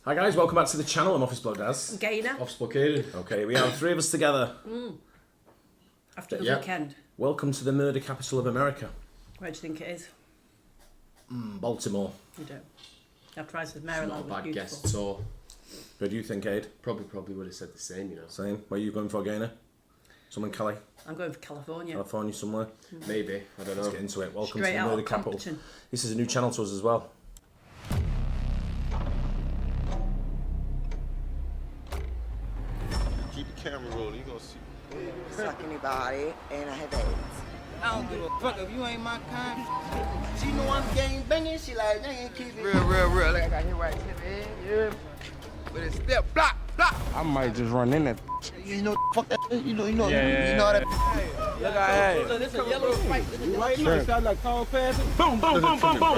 Hi guys, welcome back to the channel. I'm Office Bloke Daz. Gaynor. Office Bloke Aidan. Okay, we have three of us together. After the weekend. Welcome to the murder capital of America. Where do you think it is? Baltimore. You don't. I've tried to Maryland. Not a bad guess at all. Where do you think, Aid? Probably would have said the same, you know. Same. Where are you going for, Gaynor? Someone Cali? I'm going for California. California somewhere? Maybe, I don't know. Let's get into it. Welcome Straight to the out murder of capital. Compton. This is a new channel to us as well. Keep the camera rolling, you gonna see. Suck anybody, and I have AIDS. I don't give a fuck if you ain't my kind. She know I'm gang banging, she like, they ain't keep it. Real. Like I got hit right to the head, yeah. But it's step, block. I might just run in there. You know, fuck that, you know that. Look at Look, this a yellow spike. right now, it sounds like call passing. Boom.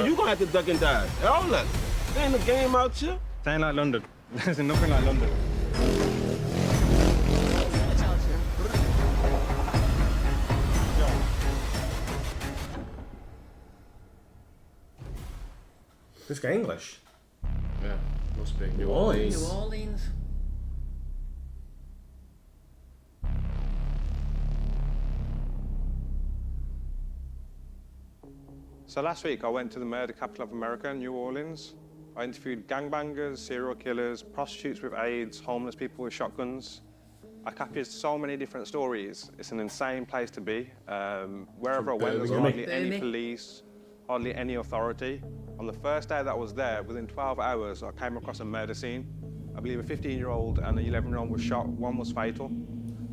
You gonna have to duck and dive. Hold up. There ain't no game out here. It ain't like London. There's nothing like London. This guy English? Yeah, must be. New Orleans. New Orleans. So last week I went to the murder capital of America, New Orleans. I interviewed gangbangers, serial killers, prostitutes with AIDS, homeless people with shotguns. I captured so many different stories. It's an insane place to be. Wherever I went, there's hardly any police, hardly any authority. On the first day that I was there, within 12 hours, I came across a murder scene. I believe a 15-year-old and an 11-year-old was shot, one was fatal.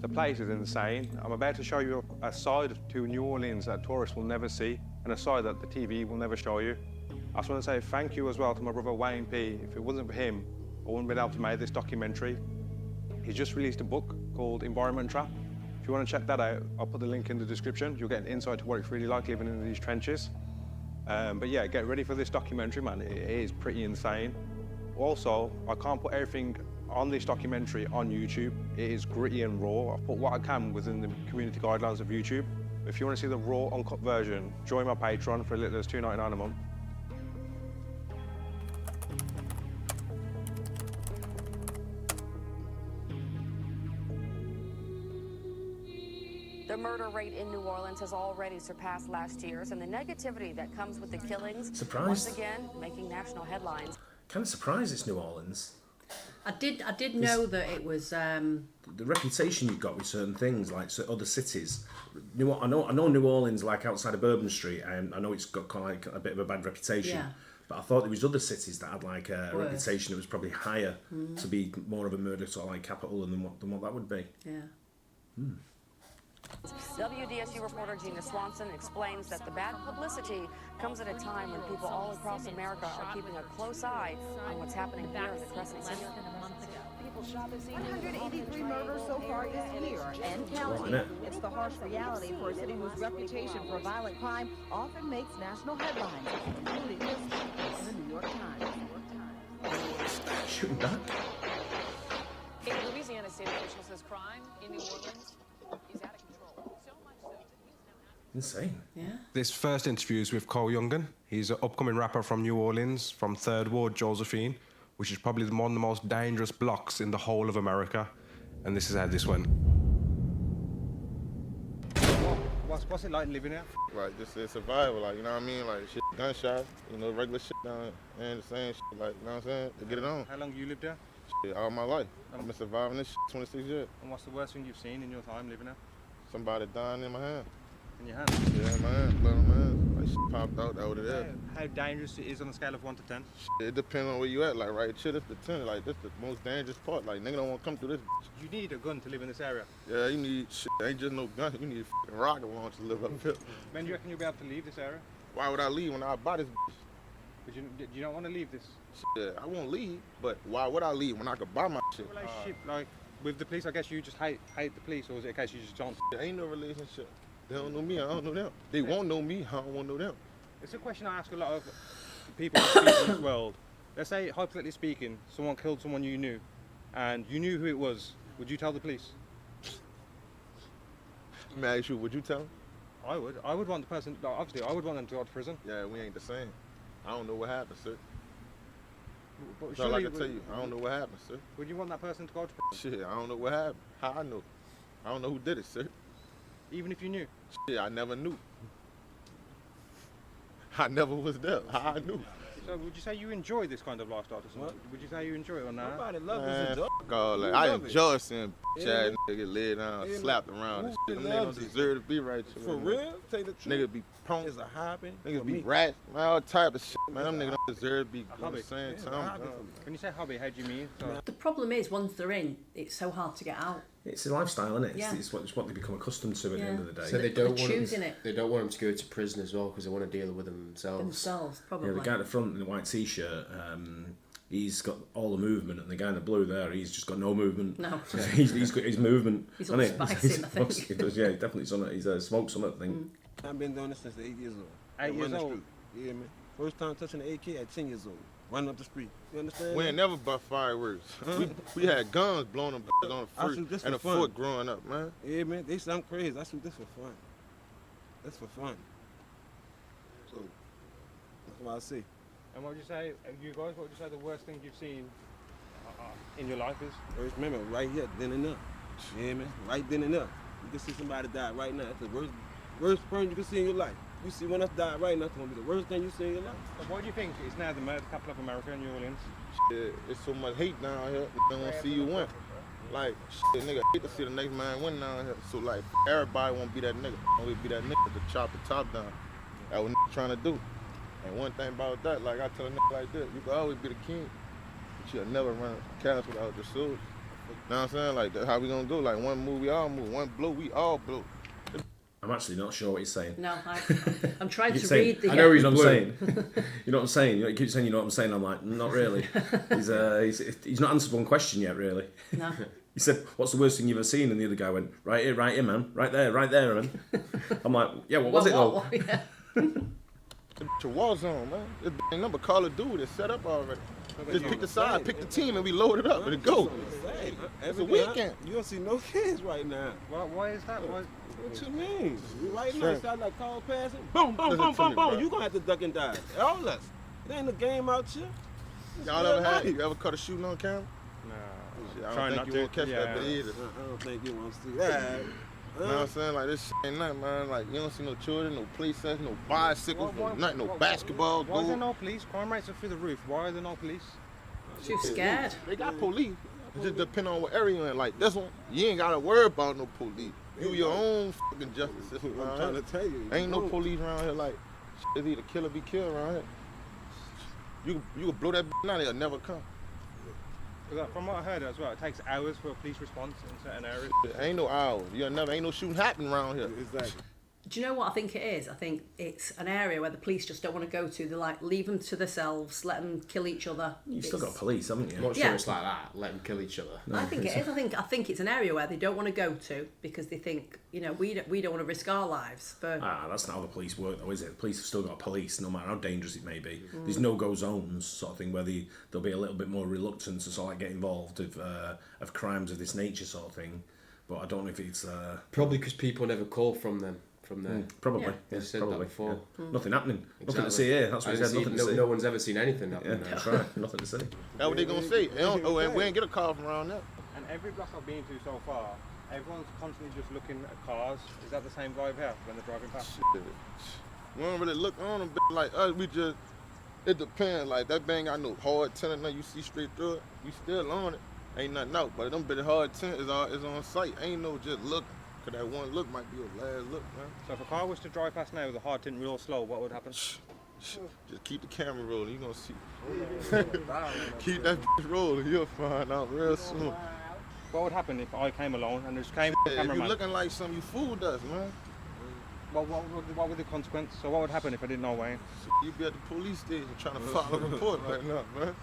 The place is insane. I'm about to show you a side to New Orleans that tourists will never see, and a side that the TV will never show you. I just want to say thank you as well to my brother Wayne P. If it wasn't for him, I wouldn't have been able to make this documentary. He's just released a book called Environment Trap. If you want to check that out, I'll put the link in the description. You'll get an insight to what it's really like living in these trenches. But yeah, get ready for this documentary, man. It is pretty insane. Also, I can't put everything on this documentary on YouTube. It is gritty and raw. I've put what I can within the community guidelines of YouTube. If you want to see the raw, uncut version, join my Patreon for as little as $2.99 a month. The murder rate in New Orleans has already surpassed last year's, and the negativity that comes with the killings, once again, making national headlines. Kind of surprised it's New Orleans. I did know that it was. The reputation you've got with certain things, like other cities. I know New Orleans, like outside of Bourbon Street, and I know it's got kind of like a bit of a bad reputation. Yeah. But I thought there was other cities that had like a reputation that was probably higher to be more of a murder sort of like capital than what that would be. Yeah. WDSU reporter Gina Swanson explains that the bad publicity comes at a time when people all across America are keeping a close eye on what's happening here in the Crescent City. 183 murders so far this year and counting. It's the harsh reality for a city whose reputation for violent crime often makes national headlines, including this in the New York Times. Shooting back. A Louisiana state official says crime in New Orleans is out of control. So much so that he's now Insane. Yeah. This first interview is with Cole Youngan. He's an upcoming rapper from New Orleans, from 3rd Ward, Josephine, which is probably one of the most dangerous blocks in the whole of America. And this is how this went. What's it like living here? Like, just a survival, like, you know what I mean? Like, shit, gunshots, you know, regular shit down and the same shit, like, you know what I'm saying? To get it on. How long you lived there? Shit, all my life. I've been surviving this shit 26 years. And what's the worst thing you've seen in your time living there? Somebody dying in my hand. In your hand? Yeah, in my hand, blood on my hand. Like, shit popped out, that what it is. How dangerous it is on a scale of 1 to 10? Shit, it depends on where you at, like, right here, this the 10, like, this the most dangerous part. Like, nigga don't want to come through this bitch. You need a gun to live in this area. Yeah, you need shit, ain't just no gun, you need a fucking rocket launcher to live up here. When do you reckon you'll be able to leave this area? Why would I leave when I buy this bitch? But you don't want to leave this Shit, I won't leave, but why would I leave when I could buy my shit? relationship, like, with the police? I guess you just hate the police, or is it a case you just don't? There ain't no relationship. They don't know me, I don't know them. They won't know me, I don't want to know them. It's a question I ask a lot of people who speak in this world. Let's say, hypothetically speaking, someone killed someone you knew, and you knew who it was. Would you tell the police? Let me ask you, would you tell them? I would. I would want the person, obviously, I would want them to go to prison. Yeah, we ain't the same. I don't know what happened, sir. But That's all I can tell you. I don't know what happened, sir. Would you want that person to go to prison? Shit, I don't know what happened. How I know? I don't know who did it, sir. Even if you knew? Shit, I never knew. I never was there. How I knew? So would you say you enjoy this kind of lifestyle to someone? Would you say you enjoy it or not? Nobody loves Man, this dog. fuck all that. I enjoy seeing bitch ass nigga get laid down, slapped around and shit. Them niggas don't deserve to be right here. For real? Take the truth. Niggas be punk. It's a hobby. Niggas be rats. Man, all type of shit. Man, them niggas don't deserve to be on the same Yeah, time. hobby. When you say hobby, how do you mean? So, The problem is, once they're in, it's so hard to get out. It's a lifestyle, isn't it? Yeah. It's what they become accustomed to at the end of the day. So they don't want choosing them, it. They don't want them to go to prison as well because they want to deal with them themselves. Themselves, probably. Yeah, the guy at the front in the white t-shirt, he's got all the movement, and the guy in the blue there, he's just got no movement. No. he's got his movement. He's hasn't all he? spicy, I think. He does, yeah, definitely something. He's smokes something, I think. I've been doing this since 8 years old. 8 years Running the old? street. Yeah, man. First time touching the AK at 10 years old. Running up the street. You understand? We ain't never bought fireworks. We had guns blowing them on I the shoot this fruit and a for fun. foot growing up, man. Yeah, man. They sound crazy. I shoot this for fun. That's for fun. So, that's what I say. and what would you say, you guys, what would you say the worst thing you've seen in your life is? First remember, right here, then and up. Yeah, man. Right then and up. You can see somebody die right now. That's the worst person you can see in your life. You see one that's died right now, it's gonna be the worst thing you see in your life. So what do you think is now the murder capital of America in New Orleans? Shit, it's so much hate down here. They don't want to see you win. Like, shit, nigga, hate to see the next man win down here. So, like, everybody want to be that nigga. Only be that nigga to chop the top down. That's what nigga trying to do. And one thing about that, like I tell a nigga like this, you can always be the king, but you'll never run a cast without your sword. You know what I'm saying? Like, that's how we gonna go. Like, one move, we all move. One blow, we all blow. I'm actually not sure what he's saying. No, I'm trying to saying, read the... I know what I'm saying. You know what I'm saying? You keep saying you know what I'm saying. I'm like, not really. He's not answered one question yet, really. No. He said, what's the worst thing you've ever seen? And the other guy went, right here, man. Right there, man. I'm like, yeah, what was it, though? Yeah. It's a war zone, man. This ain't number Call of Duty. It's set up already. Just pick the side, pick the team, and we load it up and it go. It's a weekend. You don't see no kids right now. Why is that? Why? What you mean? Right now, Sure. it's like call passing. Boom, boom, boom, boom, boom. You gonna have to duck and dive. All us. It ain't a game out here. Y'all ever had? You ever caught a shooting on camera? No. Shit, I Trying don't not think you won't to, catch yeah. that bit either. I don't think you want to see that. You know what I'm saying? Like, this shit ain't nothing, man. Like, you don't see no children, no play sets, no bicycles, no nothing, no basketball. Why is there goal. no police? Crime rates are through the roof. Why are there no police? Too scared. They got police. It just depend on what area you're in. Like, this one, you ain't got to worry about no police. You your own fucking justice system I'm around trying here. to tell you. Ain't no police around here. Like, it's either kill or be killed around here. You can blow that bitch out, they'll never come. From what I heard as well, it takes hours for a police response in certain areas. Ain't no hours. Ain't no shooting happening around here. Exactly. Do you know what I think it is? I think it's an area where the police just don't want to go to. They're like, leave them to themselves, let them kill each other. You've still got police, haven't you? I'm not sure Yeah. it's like that. Let them kill each other. I think it is. I think it's an area where they don't want to go to because they think, we don't want to risk our lives for. That's not how the police work, though, is it? The police have still got police, no matter how dangerous it may be. There's no-go zones, sort of thing, where there'll be a little bit more reluctance to sort of get involved of crimes of this nature, sort of thing. But I don't know if it's Probably because people never call from there. probably. Yeah. Yeah, You said probably. that before. Yeah. Nothing happening. Nothing to Exactly. see here. That's what he said. Nothing to see. No one's ever seen anything happen Yeah, there. that's right. Nothing to see. That's what they gonna say. They don't, we ain't get a call from around there. And every block I've been to so far, everyone's constantly just looking at cars. Is that the same vibe here when they're driving past? Shit. We don't really look on them like us. It depends. Like, that bang got no hard tint, nothing. You see straight through it. You still on it. Ain't nothing out. But them bit of hard tint is on sight. Ain't no just look. Cause that one look might be your last look, man. So if a car was to drive past now with a hard tint real slow, what would happen? Just keep the camera rolling. You gonna see. Keep that bitch rolling. You'll find out real soon. What would happen if I came along and just came with the If you cameraman? looking like something, you fooled us, man. What would the consequence? So what would happen if I didn't know Wayne? You be at the police station trying to file a report right now, man.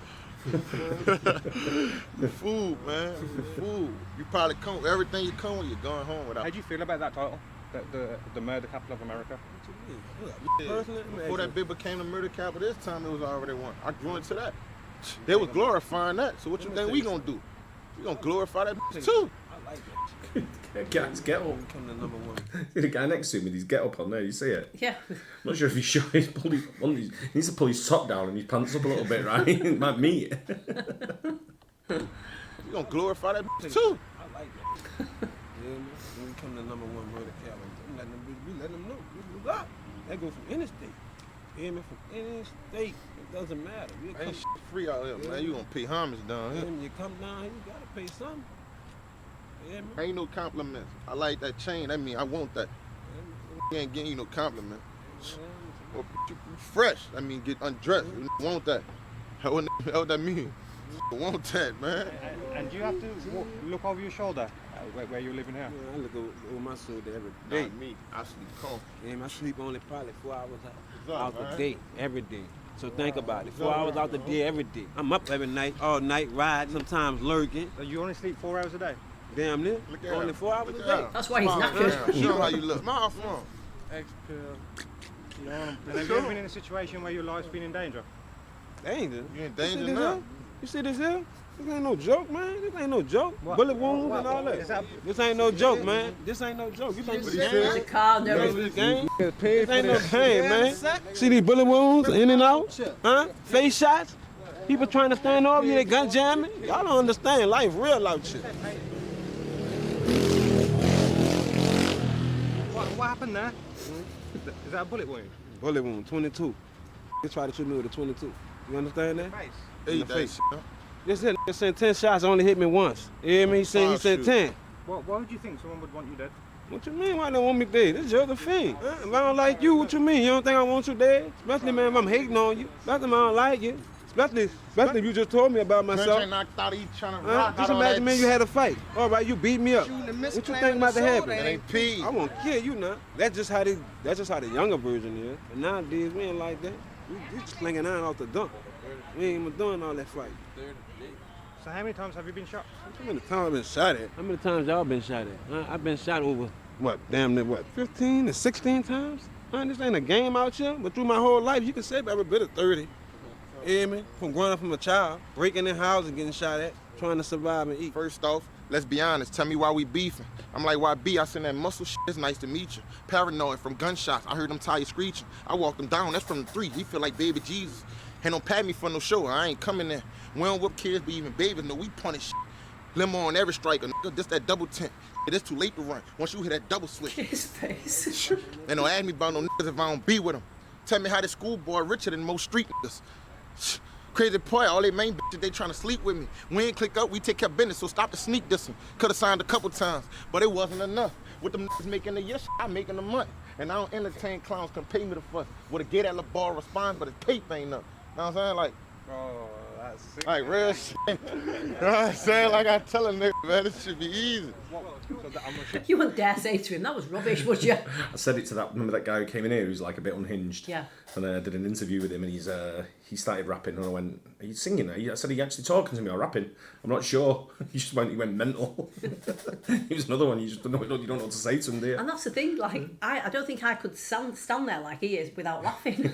You fool, man. You fool. You probably come everything you come with, you're going home without. How do you feel about that title? The murder capital of America? Yeah. Before that bit became the murder capital, this time it was already one. I grew into that. They was glorifying that. So what you think we gonna do? We gonna glorify that bitch too. Guys, get up. Come to number one. The guy next to him with his get up on there, you see it? Yeah. I'm not sure if he's sure he needs to pull his top down and his pants up a little bit, right? It might meet. You gonna glorify that bitch too? I like that. Yeah, man. When we come to number one murder capital, we letting them know. That goes from interstate. Yeah, man, from interstate. It doesn't matter. Ain't shit free out here, man. You gonna pay homage down here. When you come down here, you gotta pay something. Yeah, man. Ain't no compliments. I like that chain. That mean I want that. You ain't getting you no compliment. Well, you fresh. I mean, get undressed. You want that. What that mean? You want that, man. And do you have to look over your shoulder where you're living here? Yeah, I look over my shoulder every day. Not me. I sleep comfortable. Yeah, I sleep only probably 4 hours up, out the man? day, every day. So think about it, 4 hours out the day, every day. I'm up every night, all night, riding, sometimes lurking. So you only sleep 4 hours a day? Damn near, Look at only him. 4 hours Look a at day. him. That's why he's Smile, knackered. man. Show how you look. Smile for him. Expill. You know, and have you ever been in a situation where your life's been in danger? Danger? You in You see danger this now. here? You see this here? This ain't no joke, man. This ain't no joke. Bullet wounds and all that. This ain't no joke, man. This ain't no joke. You think this It's a car, no. This ain't no game, man. See these bullet wounds in and out? Huh? Face shots? People trying to stand over you, they gun jamming? Y'all don't understand life, real life shit. What happened there? Is that a bullet wound? Bullet wound, 22. They tried to shoot me with a 22. You understand that? Face. In the face. This hit, they sent 10 shots, only hit me once. You hear me? He said 10. Why would you think someone would want you dead? What you mean, why they want me dead? This is Josephine. If I don't like you, what you mean? You don't think I want you dead? Especially, man, if I'm hating on you. Especially if I don't like you. Especially if you just told me about myself. Knocked out, he trying to rock Just out all imagine, that man, you had a fight. All right, you beat me up. Shooting the What you misclaim think about to happen? That ain't pee. I won't kill you now. That's just how the younger version is. But nowadays, we ain't like that. We just slinging iron off the dump. We ain't even doing all that fight. So how many times have you been shot? How many times I've been shot at? How many times y'all been shot at? I've been shot over, damn near 15 to 16 times? This ain't a game out here, but through my whole life, you can say every bit of 30. You hear me? From growing up from a child, breaking in houses, getting shot at, trying to survive and eat. First off, let's be honest. Tell me why we beefing. I'm like, why be? I seen that muscle shit. It's nice to meet you. Paranoid from gunshots. I heard them tires screeching. I walked him down. That's from the 3. He feel like baby Jesus. Ain't don't pat me for no show. I ain't coming there. We don't whoop kids, but even babies. No, we punish shit. Limo on every striker. This that double tent. It's too late to run. Once you hit that double switch. His face. They don't ask me about no niggas if I don't be with them. Tell me how this schoolboy richer than most street niggas. Crazy point, all they main bitches, they trying to sleep with me. We ain't click up, we take care of business, so stop the sneak dissing. Could've signed a couple times, but it wasn't enough. With them niggas making the year, I'm making the money. And I don't entertain clowns, can pay me the fuss. With a get at the bar response, but his paper ain't up. Know what I'm saying? Like, Oh, that's sick. like real shit. You know what I'm saying? Like I tell a nigga, man, this should be easy. You wouldn't dare say to him, that was rubbish, would you? I said it to remember that guy who came in here who's like a bit unhinged? Yeah. And I did an interview with him and he started rapping and I went, are you singing? I said, are you actually talking to me or rapping? I'm not sure. He went mental. He was another one, you don't know what to say to him, do you? And that's the thing, like, I don't think I could stand there like he is without laughing.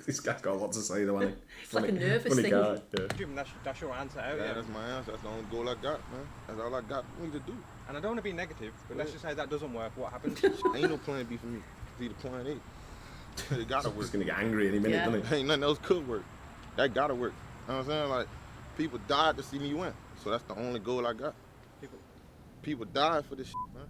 This guy's got a lot to say though, hasn't he? It's like a nervous funny thing. Guy, yeah. Jim, that's your answer out, Yeah, yeah. that's my answer. That's the only goal I got, man. That's all I got for me to do. And I don't want to be negative, but let's just say that doesn't work. What happens? Ain't no plan B for me. It's either plan A. It gotta work. He's gonna get angry any minute, Yeah. doesn't he? Ain't nothing else could work. That gotta work. You know what I'm saying? Like, people died to see me win. So that's the only goal I got. People died for this shit, man.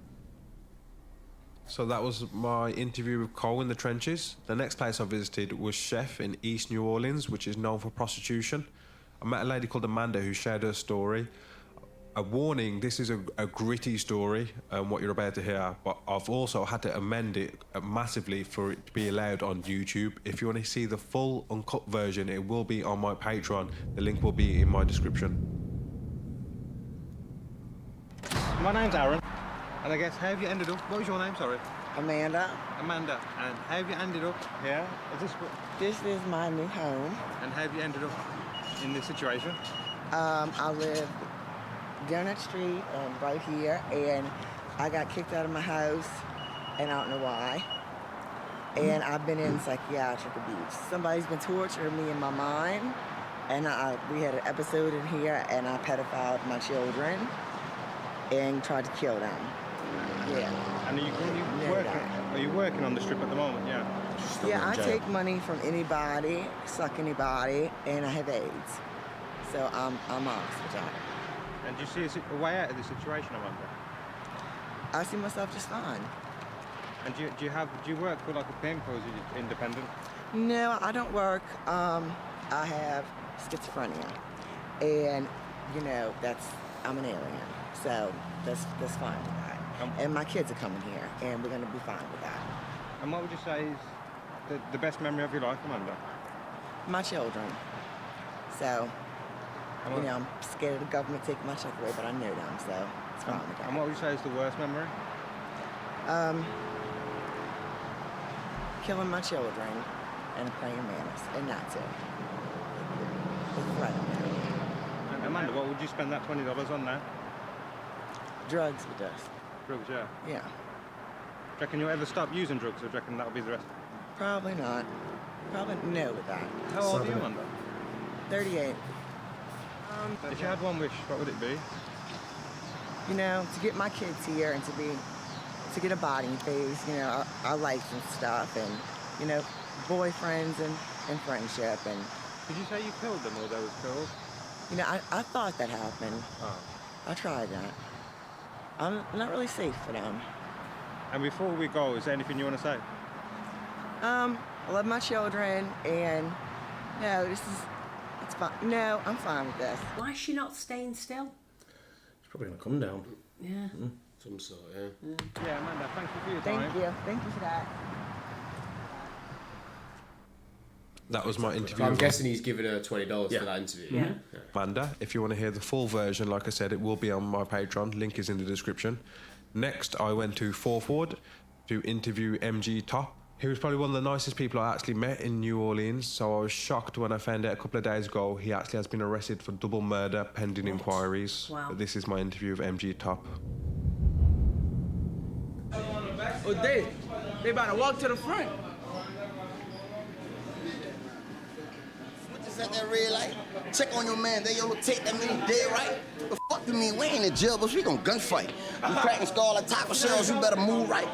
So that was my interview with Cole in the trenches. The next place I visited was Chef in East New Orleans, which is known for prostitution. I met a lady called Amanda who shared her story. A warning, this is a gritty story, what you're about to hear, but I've also had to amend it massively for it to be allowed on YouTube. If you want to see the full uncut version, it will be on my Patreon. The link will be in my description. My name's Aaron, and I guess how have you ended up? What was your name? Sorry. Amanda, Amanda. And how have you ended up here? this is my new home. And how have you ended up in this situation? I live down that street right here, and I got kicked out of my house, and I don't know why. And I've been in psychiatric abuse. Somebody's been torturing me in my mind, and we had an episode in here, and I pedophiled my children. and tried to kill them. Yeah. And are you working on the strip at the moment? Yeah. Yeah, I take money from anybody, suck anybody, and I have AIDS. So I'm honest with that. And do you see a way out of this situation, Amanda? I see myself just fine. And do you work for like a pimp or is it independent? No, I don't work. I have schizophrenia, and I'm an alien, so that's fine with that. And my kids are coming here, and we're gonna be fine with that. And what would you say is the best memory of your life, Amanda? My children. So, I'm scared of the government taking my check away, but I know them, so it's fine with that. And what would you say is the worst memory? Killing my children and playing Manus, and that's it. The threat of it. And Amanda, what would you spend that $20 on now? Drugs with us. Drugs, yeah. Yeah. Do you reckon you'll ever stop using drugs, or do you reckon that'll be the rest? Probably not. Probably no with that. How old are you, Amanda? 38. If you had one wish, what would it be? To get my kids here and to get a body phase, our life and stuff, and, boyfriends and friendship. And Did you say you killed them or they was killed? I thought that happened. Oh. I tried that. I'm not really safe for them. And before we go, is there anything you want to say? I love my children, and it's fine. No, I'm fine with this. Why is she not staying still? It's probably going to come down. Yeah. Some sort, yeah. Yeah, Amanda, thank you for your time. Thank you for that. That was my interview. I'm guessing he's given her $20 for that interview. Yeah. Amanda, if you want to hear the full version, like I said, it will be on my Patreon. Link is in the description. Next, I went to Fourth Ward to interview MG Top. He was probably one of the nicest people I actually met in New Orleans, so I was shocked when I found out a couple of days ago he actually has been arrested for double murder pending inquiries. Wow. But this is my interview of MG Top. Oh, they about to walk to the front. At that red light, check on your man. They don't take that many dead, right? The fuck you mean? We ain't in jail, but we gon' gunfight. You cracking skull like taco shells, you better move right.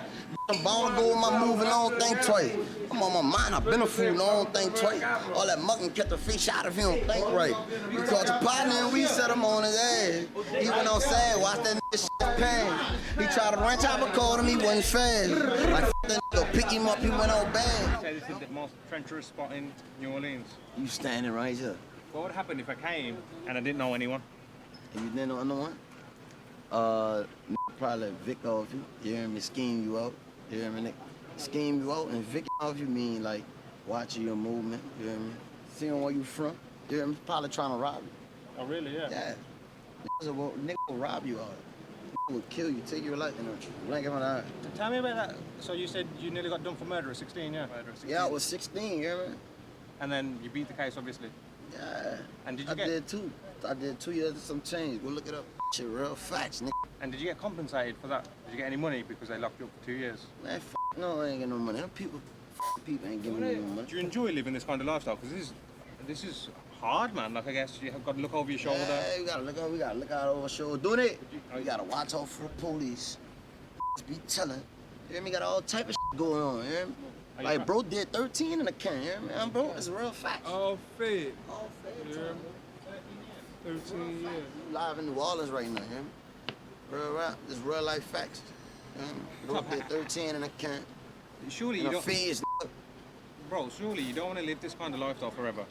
I'm bound to go with my move and I don't think twice. I'm on my mind, I've been a fool and I don't think twice. All that mucking kept the fish out of him, don't think right. We caught your partner and we set him on his ass. He went on sad, watch that nigga shit pain. He tried to run top, I called him, he wasn't fast. Like that nigga, pick him up, he went on bad. This is the most treacherous spot in New Orleans. You standing right here. What would happen if I came and I didn't know anyone? And you didn't know anyone? Probably Vic off you. You hear me? Scheme you out. You hear me, nigga? Scheme you out, and Vic off you mean like watching your movement. You hear me? Seeing where you from. You hear me? Probably trying to rob you. Oh, really? Yeah. Yeah. Nigga will rob you out. Nigga will kill you, take your life, blink of an eye. Tell me about that. So you said you nearly got done for murder at 16, yeah? Murder at 16. Yeah, I was 16, you hear me? And then you beat the case, obviously. Yeah. And did you I did too. I did 2 years and some change. Go look it up. Shit, real facts, nigga. And did you get compensated for that? Did you get any money because they locked you up for 2 years? Man, no, I ain't getting no money. Them people ain't giving me no money. Do you enjoy living this kind of lifestyle? Because this is hard, man. Like, I guess you have got to look over your shoulder. Yeah, we gotta look out over our shoulder. Doing it. We gotta watch out for the police. Be telling. You hear me? Got all type of shit going on. You hear me? Like, bro did 13 in the can. You hear me? Bro, it's a real fact. All fed. All fed. You hear me? 13 years. You live in New Orleans right now. You hear me? Real rap. It's real life facts. You hear me? Bro did 13 in the can. Surely you don't. Feds, bro, surely you don't want to live this kind of lifestyle forever.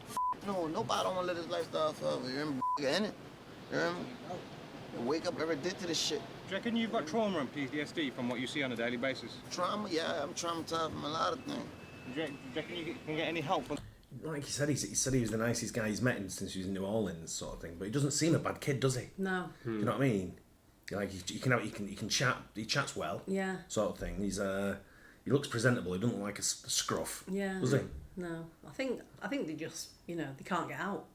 No, nobody don't want to live this lifestyle forever. You hear me? In it. You hear me? I wake up every day to this shit. Do you reckon you've got trauma and PTSD from what you see on a daily basis? Trauma? Yeah, I'm traumatized from a lot of things. Do you reckon you can get any help? Like he said he was the nicest guy he's met since he was in New Orleans, sort of thing. But he doesn't seem a bad kid, does he? No. You know what I mean? Like he can chat. He chats well. Yeah. Sort of thing. He looks presentable. He doesn't look like a scruff. Yeah. Does he? No. I think they just they can't get out.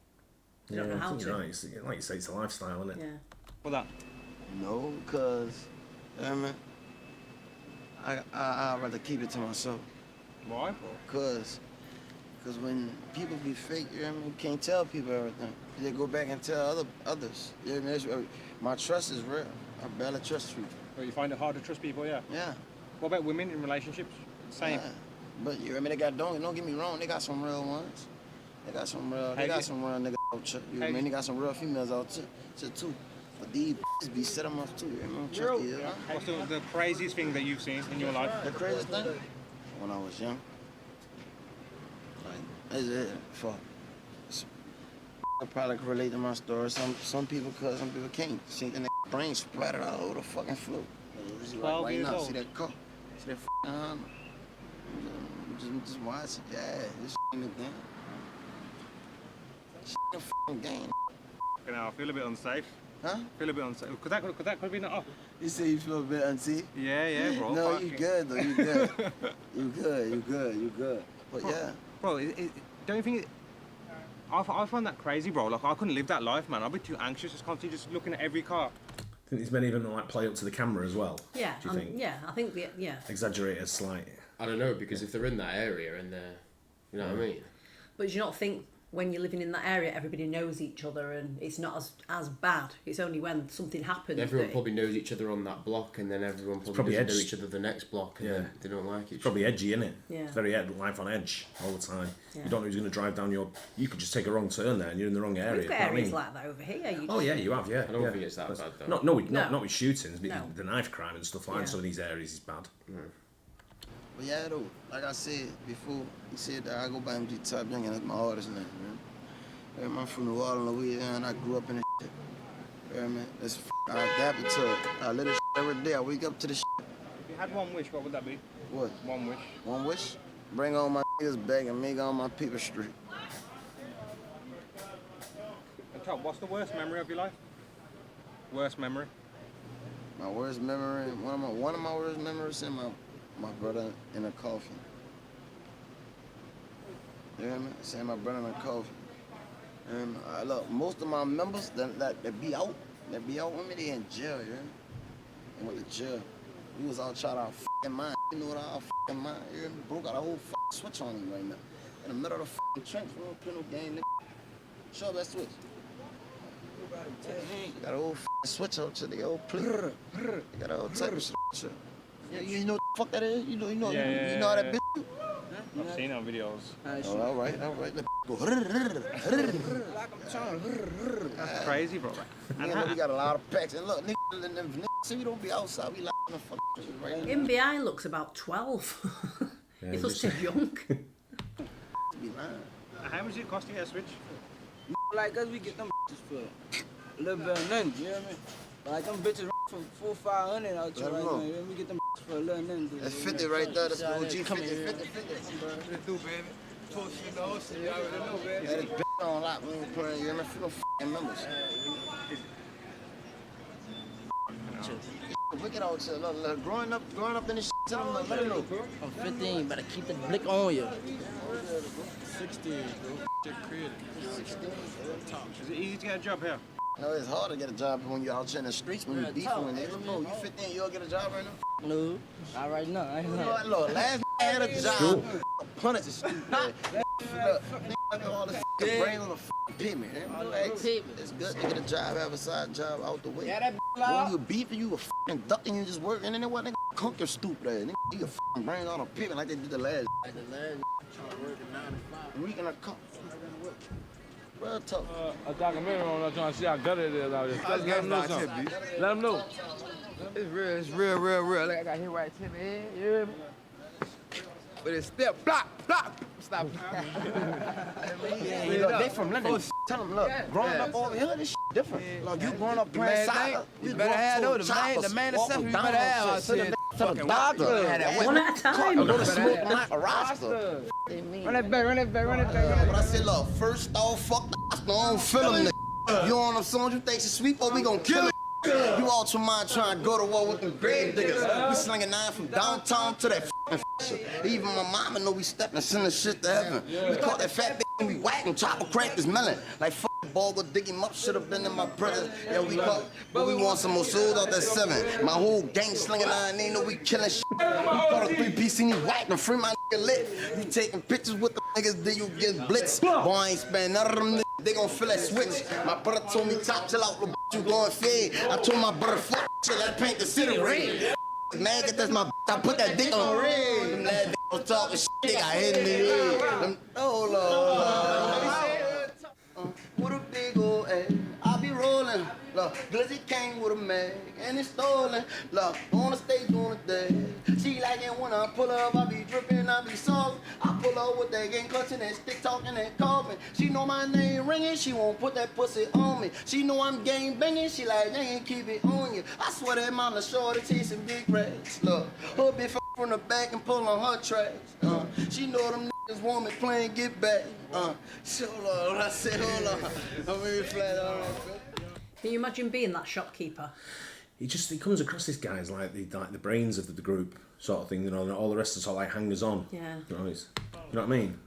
They don't know how to. You're right. Like you say, it's a lifestyle, isn't it? Yeah. For that? No, because, I'd rather keep it to myself. Why? Because when people be fake, you can't tell people everything. They go back and tell others. My trust is real. I barely trust people. Well, you find it hard to trust people, yeah? Yeah. What about women in relationships? Same. Yeah. But you, I mean, don't get me wrong, they got some real ones. They got some real niggas out here. You know what I mean? They got some real females out here too. But these be set them up too. You know what I mean? What's the craziest thing that you've seen in your life? The craziest thing? When I was young. Like, I probably can relate to my story. Some people could, some people can't. See the brain splattered all over the fucking floor. Like right now, see that car? See that Honda? Just watch it. Yeah, this in the game. This in the fucking game. You know, I feel a bit unsafe. Huh? Feel a bit unsafe. Could that could be not off? You say you feel a bit unsafe? Yeah, bro. No, you good though. You good. You good. But yeah. Bro, don't you think? I find that crazy, bro. Like I couldn't live that life, man. I'd be too anxious, just constantly just looking at every car. I think these men even like play up to the camera as well. Yeah, do you think? Yeah, I think yeah. Exaggerate a slight. I don't know, because if they're in that area and they're, you know what I mean? But do you not think when you're living in that area, everybody knows each other and it's not as bad? It's only when something happens. Everyone probably knows each other on that block, and then everyone probably doesn't know each other the next block, and then they don't like each other. Probably edgy, isn't it? Yeah. It's very life on edge all the time. Yeah. You don't know who's going to drive down your... You could just take a wrong turn there and you're in the wrong area. We've got areas like that over here. Oh yeah, you have, yeah. I don't think it's that bad though. Not with shootings, but the knife crime and stuff like that in some of these areas is bad. But yeah, though, like I said before, he said that I go by MG Top Young, and that's my artist name, man. I'm from New Orleans, Louisiana, I grew up in this shit. You know what I mean? I adapt to it. I live this shit every day. I wake up to this shit. If you had one wish, what would that be? What? One wish. One wish? Bring all my niggas back and make all my people straight. And Chop, what's the worst memory of your life? Worst memory? My worst memory, one of my worst memories is my brother in a coffin. You hear me? Seeing my brother in a coffin. And look, most of my members that be out with me, they in jail, you hear me? They went to jail. We was out trying to f***ing mind. You know what our f***ing mind? You hear me? Broke out a whole f***ing switch on him right now. In the middle of the f***ing trench, we don't play no game, nigga. Show up that switch. You got a whole f***ing switch out to the old play. You got all type of shit. Yeah, you know what the fuck that is? You know how that bitch? I've seen our videos. Oh, all right. Let's go. That's crazy, bro. And we got a lot of packs. And look, niggas say we don't be outside. We like the fuck shit right now. MBI looks about 12. He's still young. How much did it cost to get a switch? Like us, we get them for a little bit of nothing, you know what I mean? Like them bitches for $400-500 out here right now, you know? We get them for a little nothing. That's 50 right there, that's the OG 50. What it do, baby? Push you know, so you already know, baby. That is bitch on lock, we ain't playing, you hear me? For no f***ing members. Wicked out here, look, growing up in this shit, tell them, let them know. I'm 15, better keep the blick on you. 16, bro. Shit crazy. 16. Is it easy to get a job here? No, it's hard to get a job when you're out here in the streets, when you're beefing with niggas. No, you 15, you'll get a job right now? No, not right now. I ain't Look, last I had a job, punted the stupid ass. Nigga, all this brains on the payment. It's good to get a job, have a side job out the way. When you beefing, you a fucking ducking, you just work, and then what nigga conk your stupid ass. Nigga, you fucking brains on the payment like they did the last. Week in a cup. Real tough. A documentary on that trying to see how gutted it is out there. Let them know something. Let them know. It's real. Like I got hit right to the head, you hear me? But it's still block. Stop. They from London. Tell them, look, growing up over here, this shit different. Look, you growing up playing soccer. You better have those. The man itself, you better have out here. To the doctor. One at a time. Go to smoke like a roster. Run it back. But I said, look, first off, fuck the roster. I don't feel them, nigga. You on them songs, you think you sweet, or we gon' kill it. You all to mind trying to go to war with them grave diggers. We slinging 9 from downtown to that f***ing shit. Even my mama know we stepping and sending shit to heaven. We caught that fat bitch and we whacking, chopper crack this melon. Like ball, go dig him up, should have been in my presence. Yeah, we caught, but we want some more souls out that 7. My whole gang slinging 9, they know we killing shit. We caught a 3-piece and he whacking, free my nigga lit. You taking pictures with the niggas, then you get blitz. Boy, I ain't spend none of them niggas. They gon' feel that switch. My brother told me, top, chill out, little bitch, you going fade. I told my brother, fuck shit, let's paint the city red. Man, get this my I put that dick on red. Them lad was talking shit, got hit in the head. Oh, Lord. With a big old ass, I be rolling. Look, Glizzy came with a mag, and it's stolen. Look, on the stage doing a day. She like it when I pull up, I be dripping, I be soft. I pull up with that gang clutching and stick talking and coughing. She know my name ringing, she won't put that pussy on me. She know I'm gang banging, she like, they ain't keep it on you. I swear that mama shorty chasing big rats. Look, her bitch from the back and pull on her trash. She know them niggas want me playing get back. So Lord, I said, hold on. I'm really flat on that. Can you imagine being that shopkeeper? He comes across this guy as like the brains of the group sort of thing, you know, and all the rest are sort of like hangers on. Yeah. You know, you know what I mean?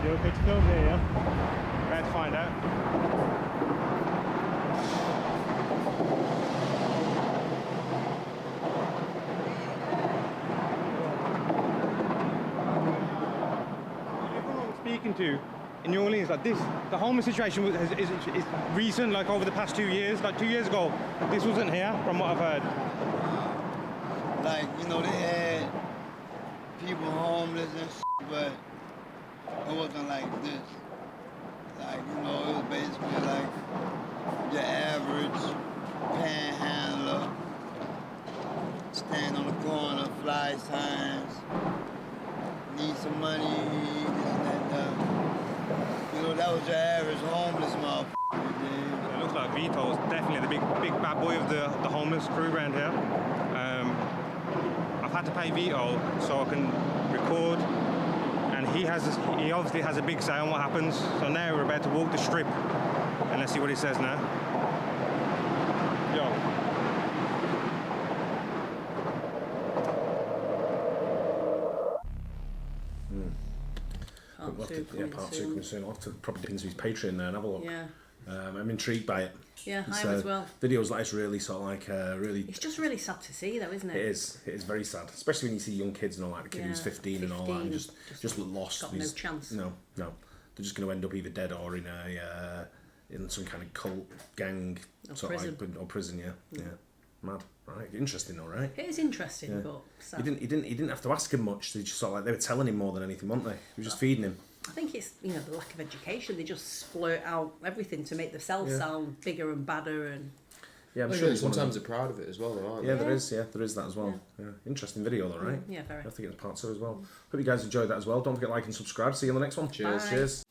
You okay to film here, yeah? We're about to find out. Speaking to in New Orleans, like this, the homeless situation is recent, like over the past 2 years. Like 2 years ago, this wasn't here, from what I've heard. Like, you know, they had people homeless and shit, but it wasn't like this. Like, you know, it was basically like your average panhandler, stand on the corner, fly signs, need some money, this and that. You know, that was your average homeless motherfucker. It looks like Vito's definitely the big bad boy of the homeless crew around here. I've had to pay Vito so I can record, and he obviously has a big say on what happens. So now we're about to walk the strip, and let's see what he says now. Yo. Part two coming soon. I'll have to probably dip into his Patreon there and have a look. Yeah. I'm intrigued by it. Yeah, I am as well. Videos like this really sort of like really. It's just really sad to see, though, isn't it? It is. It is very sad, especially when you see young kids and all that. The kid who's 15 and all that, and just lost. Got no chance. No. They're just going to end up either dead or in some kind of cult gang or prison. Yeah. Mad. Right. Interesting, though, right? It is interesting, but sad. He didn't have to ask him much. They just sort of like they were telling him more than anything, weren't they? They were just feeding him. I think it's the lack of education. They just splurt out everything to make themselves sound bigger and badder, and I'm sure sometimes they're proud of it as well, though, aren't they? There is that as well. Yeah. Interesting video, though, right? Yeah, very. I think it's part 2 as well. Hope you guys enjoyed that as well. Don't forget to like and subscribe. See you on the next one. Cheers. Bye. Cheers.